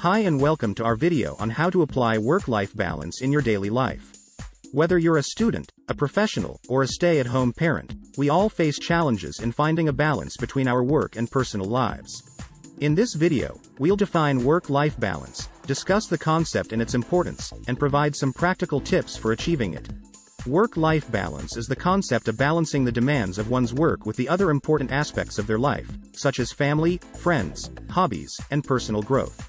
Hi and welcome to our video on how to apply work-life balance in your daily life. Whether you're a student, a professional, or a stay-at-home parent, we all face challenges in finding a balance between our work and personal lives. In this video, we'll define work-life balance, discuss the concept and its importance, and provide some practical tips for achieving it. Work-life balance is the concept of balancing the demands of one's work with the other important aspects of their life, such as family, friends, hobbies, and personal growth.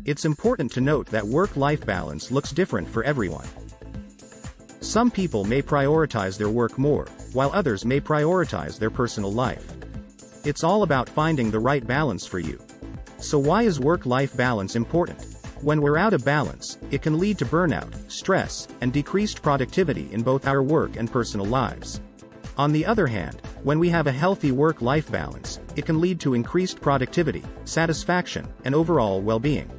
It's important to note that work-life balance looks different for everyone. Some people may prioritize their work more, while others may prioritize their personal life. It's all about finding the right balance for you. So why is work-life balance important? When we're out of balance, it can lead to burnout, stress, and decreased productivity in both our work and personal lives. On the other hand, when we have a healthy work-life balance, it can lead to increased productivity, satisfaction, and overall well-being.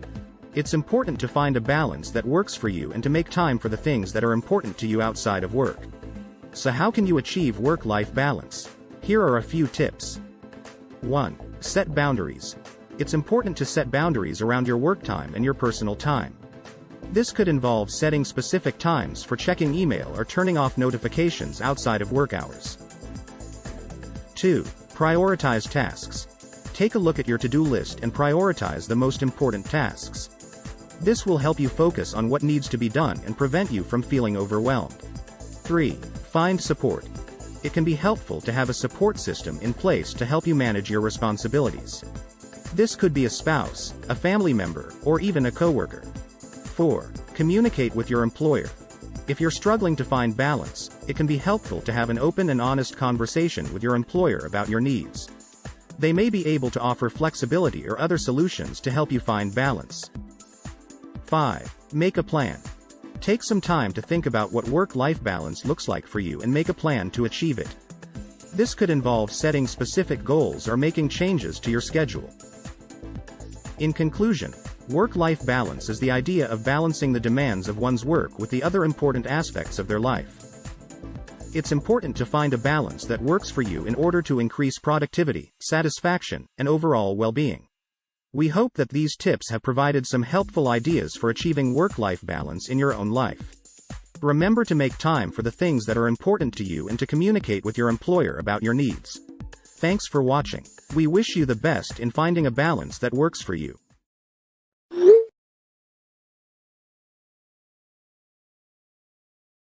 It's important to find a balance that works for you and to make time for the things that are important to you outside of work. So how can you achieve work-life balance? Here are a few tips. 1. Set boundaries. It's important to set boundaries around your work time and your personal time. This could involve setting specific times for checking email or turning off notifications outside of work hours. 2. Prioritize tasks. Take a look at your to-do list and prioritize the most important tasks. This will help you focus on what needs to be done and prevent you from feeling overwhelmed. 3. Find support. It can be helpful to have a support system in place to help you manage your responsibilities. This could be a spouse, a family member, or even a coworker. 4. Communicate with your employer. If you're struggling to find balance, it can be helpful to have an open and honest conversation with your employer about your needs. They may be able to offer flexibility or other solutions to help you find balance. 5. Make a plan. Take some time to think about what work-life balance looks like for you and make a plan to achieve it. This could involve setting specific goals or making changes to your schedule. In conclusion, work-life balance is the idea of balancing the demands of one's work with the other important aspects of their life. It's important to find a balance that works for you in order to increase productivity, satisfaction, and overall well-being. We hope that these tips have provided some helpful ideas for achieving work-life balance in your own life. Remember to make time for the things that are important to you and to communicate with your employer about your needs. Thanks for watching. We wish you the best in finding a balance that works for you.